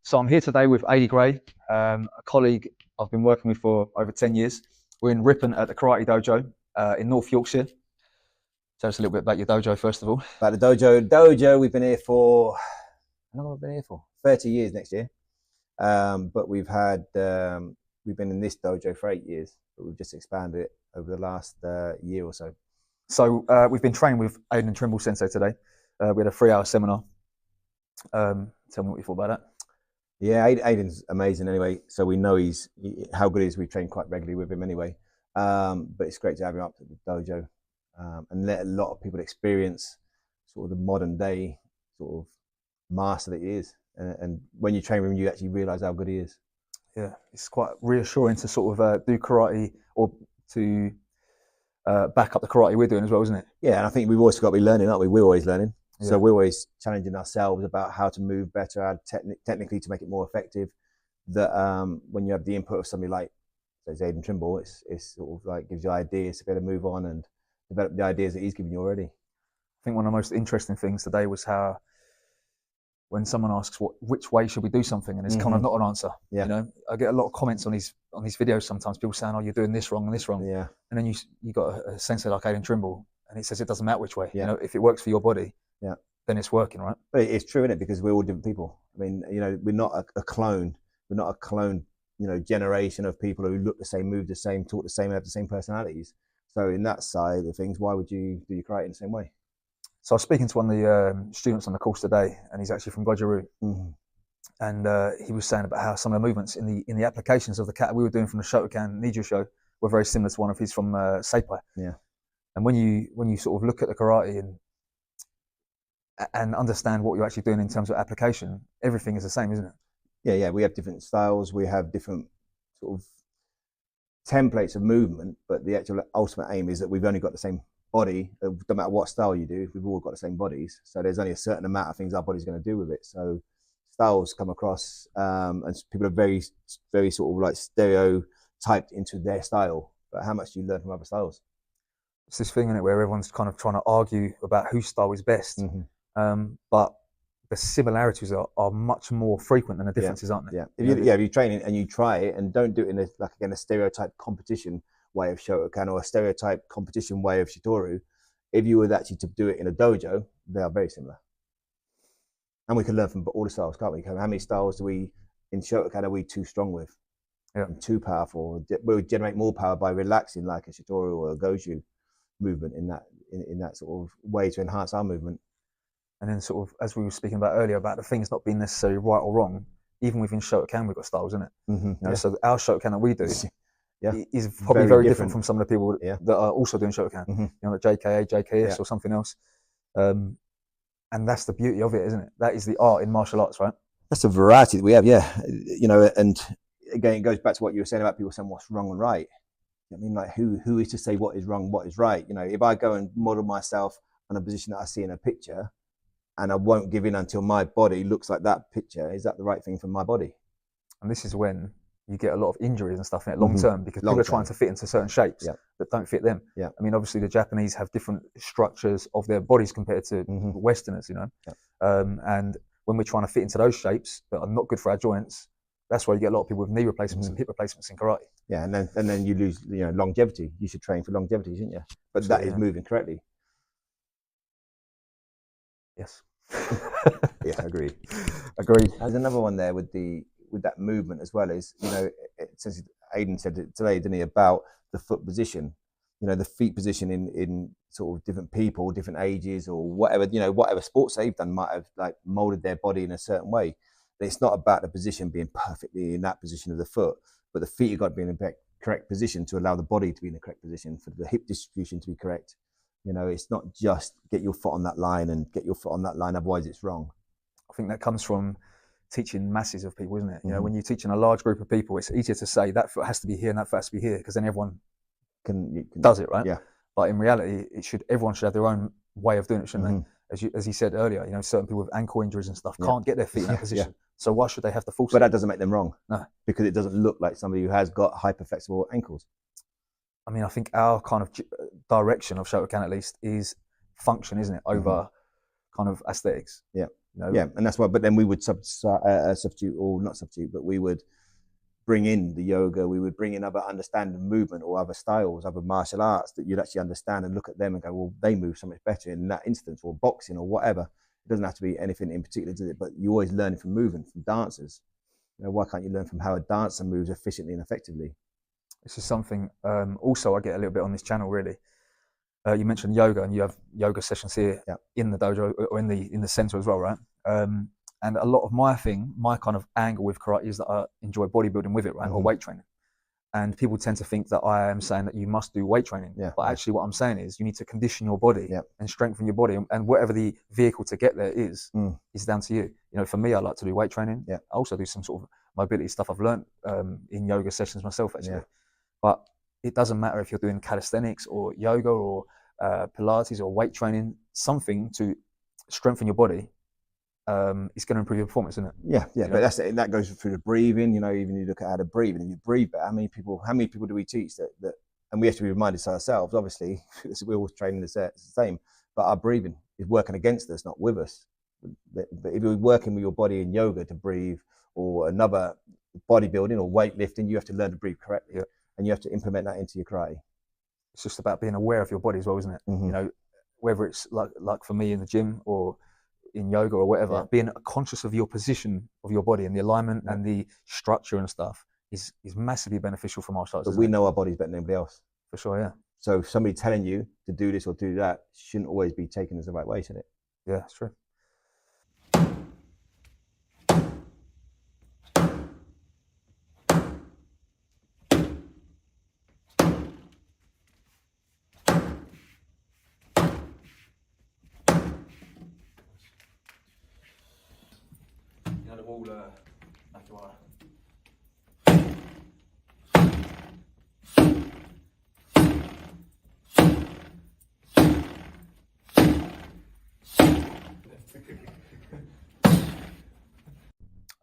So I'm here today with Adi Gray, a colleague I've been working with for over 10 years. We're in Ripon at the Karate Dojo in North Yorkshire. Tell us a little bit about your dojo, first of all. About the dojo, we've been here for, how long have we been here for? 30 years next year. But we've been in this dojo for 8 years, but we've just expanded it over the last year or so. So we've been training with Aidan Trimble Sensei today. We had a 3-hour seminar. Tell me what you thought about that. Yeah, Aidan's amazing anyway. So we know how good he is. We train quite regularly with him anyway. But it's great to have him up at the dojo and let a lot of people experience sort of the modern day sort of master that he is. And when you train with him, you actually realise how good he is. Yeah, it's quite reassuring to sort of do karate or to back up the karate we're doing as well, isn't it? Yeah, and I think we've always got to be learning, aren't we? We're always learning. Yeah. So we're always challenging ourselves about how to move better, how technically to make it more effective. That when you have the input of somebody like Aidan Trimble, it's sort of like gives you ideas to be able to move on and develop the ideas that he's given you already. I think one of the most interesting things today was how when someone asks which way should we do something, and it's kind of not an answer. Yeah. You know, I get a lot of comments on these videos sometimes, people saying, "Oh, you're doing this wrong and this wrong." Yeah. And then you got a sensei like Aidan Trimble, and he says it doesn't matter which way. Yeah. You know, if it works for your body, then it's working, right? But it's true, isn't it? Because we're all different people. I mean, you know, we're not a clone. We're not a clone, you know, generation of people who look the same, move the same, talk the same, and have the same personalities. So in that side of things, why would you do your karate in the same way? So I was speaking to one of the students on the course today, and he's actually from Goju, and he was saying about how some of the movements in the applications of the kata we were doing from the Shotokan Nijo show were very similar to one of his from Seipai. Yeah. And when you sort of look at the karate and understand what you're actually doing in terms of application, everything is the same, isn't it? Yeah. We have different styles. We have different sort of templates of movement, but the actual ultimate aim is that we've only got the same body. No matter what style you do, we've all got the same bodies. So there's only a certain amount of things our body's going to do with it. So styles come across, and people are very, very sort of like stereotyped into their style. But how much do you learn from other styles? It's this thing in it where everyone's kind of trying to argue about whose style is best. But the similarities are much more frequent than the differences, aren't they? Yeah. If you train it and you try it and don't do it in a stereotype competition way of Shotokan or a stereotype competition way of Shitoru, if you were actually to do it in a dojo, they are very similar. And we can learn from all the styles, can't we? How many styles do we in Shotokan are we too strong with? Yeah. And too powerful. We'll generate more power by relaxing like a Shitoru or a Goju movement in that sort of way to enhance our movement. And then sort of, as we were speaking about earlier, about the things not being necessarily right or wrong, even within Shotokan, we've got styles, isn't it? You know, so our Shotokan that we do is probably very different from some of the people that are also doing Shotokan, you know, like JKA, JKS or something else. And that's the beauty of it, isn't it? That is the art in martial arts, right? That's a variety that we have, you know, and again, it goes back to what you were saying about people saying what's wrong and right. I mean, like who is to say what is wrong, what is right? You know, if I go and model myself on a position that I see in a picture and I won't give in until my body looks like that picture, is that the right thing for my body? And this is when you get a lot of injuries and stuff in it long term, because people are trying to fit into certain shapes that don't fit them. I mean, obviously the Japanese have different structures of their bodies compared to Westerners, you know. And when we're trying to fit into those shapes that are not good for our joints, that's why you get a lot of people with knee replacements and hip replacements in karate. Yeah, and then you lose, you know, longevity. You should train for longevity, shouldn't you? But absolutely, that is moving correctly. Yes. Yeah, agreed. There's another one there with that movement as well, is, you know, since Aidan said it today, didn't he, about the foot position, you know, the feet position in sort of different people, different ages or whatever, you know, whatever sports they've done might have like molded their body in a certain way. It's not about the position being perfectly in that position of the foot, but the feet have got to be in the correct position to allow the body to be in the correct position, for the hip distribution to be correct. You know, it's not just get your foot on that line and get your foot on that line, otherwise it's wrong. I think that comes from teaching masses of people, isn't it? You know, when you're teaching a large group of people, it's easier to say that foot has to be here and that foot has to be here, because then everyone does it, right? Yeah. But in reality, everyone should have their own way of doing it, shouldn't they? As he said earlier, you know, certain people with ankle injuries and stuff can't get their feet in that position. So why should they have to force it? But that doesn't make them wrong. No. Because it doesn't look like somebody who has got hyperflexible ankles. I mean, I think our kind of direction of Shotokan, at least, is function, isn't it, over kind of aesthetics. Yeah. You know? Yeah, and that's why. But then we would substitute, or not substitute, but we would bring in the yoga. We would bring in other understanding of movement or other styles, other martial arts that you'd actually understand and look at them and go, well, they move so much better in that instance, or boxing or whatever. It doesn't have to be anything in particular, does it? But you always learn from movement, from dancers. You know, why can't you learn from how a dancer moves efficiently and effectively? This is something also I get a little bit on this channel, really. You mentioned yoga, and you have yoga sessions here in the dojo or in the center as well, right? And a lot of my kind of angle with karate is that I enjoy bodybuilding with it, right, or weight training. And people tend to think that I am saying that you must do weight training, but actually what I'm saying is you need to condition your body and strengthen your body, and whatever the vehicle to get there is down to you. You know, for me, I like to do weight training. I also do some sort of mobility stuff I've learned in yoga sessions myself, actually. But it doesn't matter if you're doing calisthenics or yoga or Pilates or weight training, something to strengthen your body is going to improve your performance, isn't it? Yeah. But that goes through the breathing. You know, even you look at how to breathe, and if you breathe better, how many people do we teach that? And we have to be reminded to ourselves, obviously, we're all training the same, but our breathing is working against us, not with us. But if you're working with your body in yoga to breathe, or another bodybuilding or weightlifting, you have to learn to breathe correctly. And you have to implement that into your karate. It's just about being aware of your body as well, isn't it? You know, whether it's like for me in the gym or in yoga or whatever, being conscious of your position of your body and the alignment and the structure and stuff is massively beneficial for martial arts. But we know our bodies better than anybody else. For sure, yeah. So somebody telling you to do this or do that shouldn't always be taken as the right way, should it? Yeah, it's true.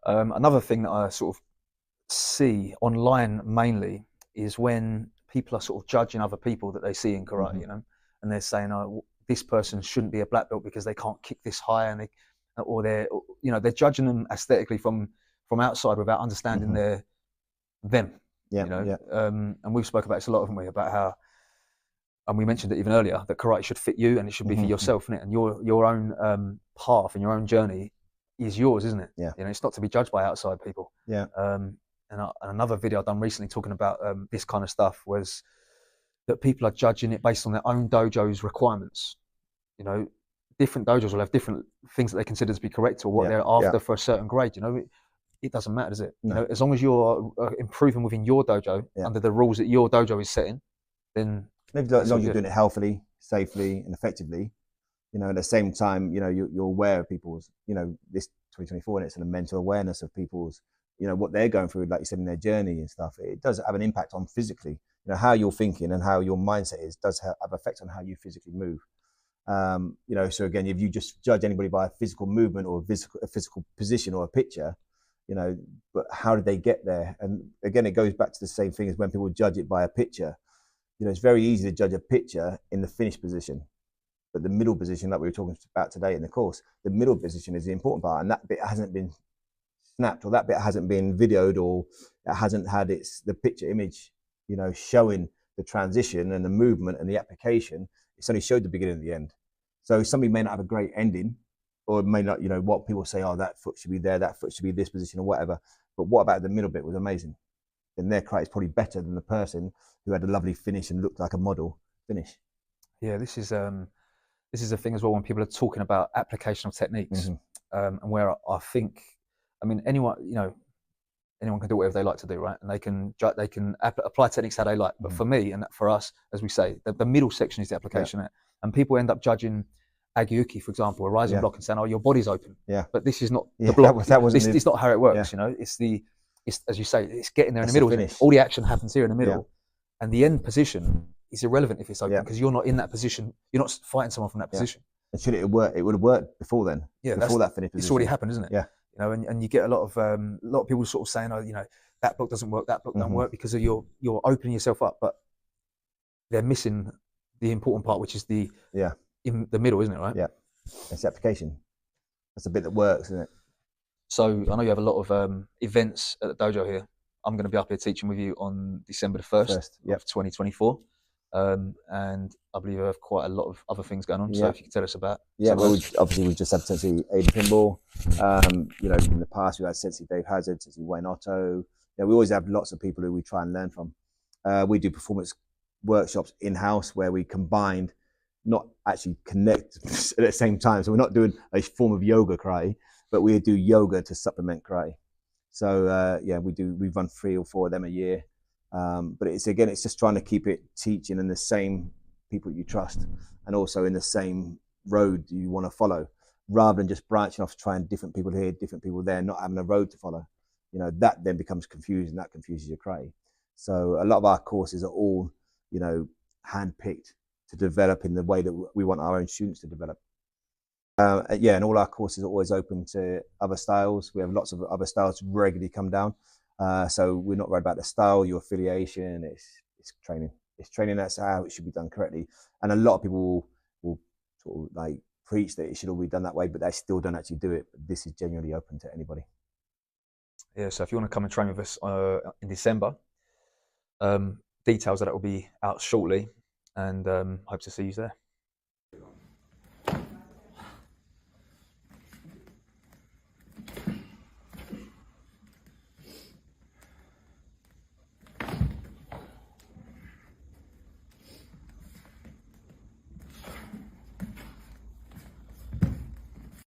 Another thing that I sort of see online mainly is when people are sort of judging other people that they see in karate, you know, and they're saying, "Oh, this person shouldn't be a black belt because they can't kick this high," and they're judging them aesthetically from outside without understanding them. Yeah, you know, and we've spoken about this a lot, haven't we? About how, and we mentioned it even earlier, that karate should fit you and it should be for yourself, innit? And your own path and your own journey is yours, isn't it? Yeah. You know, it's not to be judged by outside people. Yeah. And another video I've done recently talking about this kind of stuff was that people are judging it based on their own dojo's requirements. You know, different dojos will have different things that they consider to be correct or what they're after for a certain grade. You know, it doesn't matter, does it? No. You know, as long as you're improving within your dojo under the rules that your dojo is setting, then as long as you're doing it healthily, safely, and effectively. You know, at the same time, you know, you're aware of people's, you know, this 2024, and it's a mental awareness of people's, you know, what they're going through, like you said, in their journey and stuff. It does have an impact on physically, you know, how you're thinking and how your mindset is does have effect on how you physically move. You know, so again, if you just judge anybody by a physical movement or a physical position or a picture, you know, but how did they get there? And again, it goes back to the same thing as when people judge it by a picture. You know, it's very easy to judge a picture in the finished position. But the middle position that we were talking about today in the course, the middle position is the important part, and that bit hasn't been snapped, or that bit hasn't been videoed, or it hasn't had the picture image, you know, showing the transition and the movement and the application. It's only showed the beginning and the end. So somebody may not have a great ending, or it may not, you know, what people say, oh, that foot should be there, that foot should be this position, or whatever. But what about the middle bit was amazing. Then their karate is probably better than the person who had a lovely finish and looked like a model finish. Yeah, this is a thing as well when people are talking about application of techniques, and where I think, I mean, anyone can do whatever they like to do, right? And they can apply techniques how they like. But for me and for us, as we say, the middle section is the application. And people end up judging Agyuki, for example, a rising block, and saying, "Oh, your body's open." Yeah. But this is not the block. It's not how it works. Yeah. You know, it's as you say, it's getting there in the middle. The all the action happens here in the middle, and the end position is irrelevant if it's open because you're not in that position. You're not fighting someone from that position. And should it work? It would have worked before then. Yeah, before that finished position. It's already happened, isn't it? Yeah. You know, and you get a lot of people sort of saying, "Oh, you know, that block doesn't work. That block doesn't work," because of you're opening yourself up, but they're missing the important part, which is in the middle, isn't it? Right? Yeah. It's the application. That's the bit that works, isn't it? So I know you have a lot of events at the dojo here. I'm going to be up here teaching with you on December the 1st of 2024. And I believe you have quite a lot of other things going on. So if you could tell us about. Yeah, well, obviously we've just had Sensei Aiden Pinball. You know, in the past we had Sensei Dave Hazard, Sensei Wayne Otto. You know, we always have lots of people who we try and learn from. We do performance workshops in-house where we combined, not actually connect at the same time. So we're not doing a form of yoga karate, but we do yoga to supplement karate. So yeah, we run 3 or 4 of them a year. But it's just trying to keep it teaching in the same people you trust, and also in the same road you want to follow, rather than just branching off, trying different people here, different people there, not having a road to follow. You know, that then becomes confusing. That confuses your karate. So a lot of our courses are all, you know, handpicked to develop in the way that we want our own students to develop. Yeah, and all our courses are always open to other styles. We have lots of other styles regularly come down. So we're not worried about the style, your affiliation. It's training. It's training. That's how it should be done correctly. And a lot of people will sort of like preach that it should all be done that way, but they still don't actually do it. But this is genuinely open to anybody. Yeah. So if you want to come and train with us in December, details of that will be out shortly, and hope to see you there.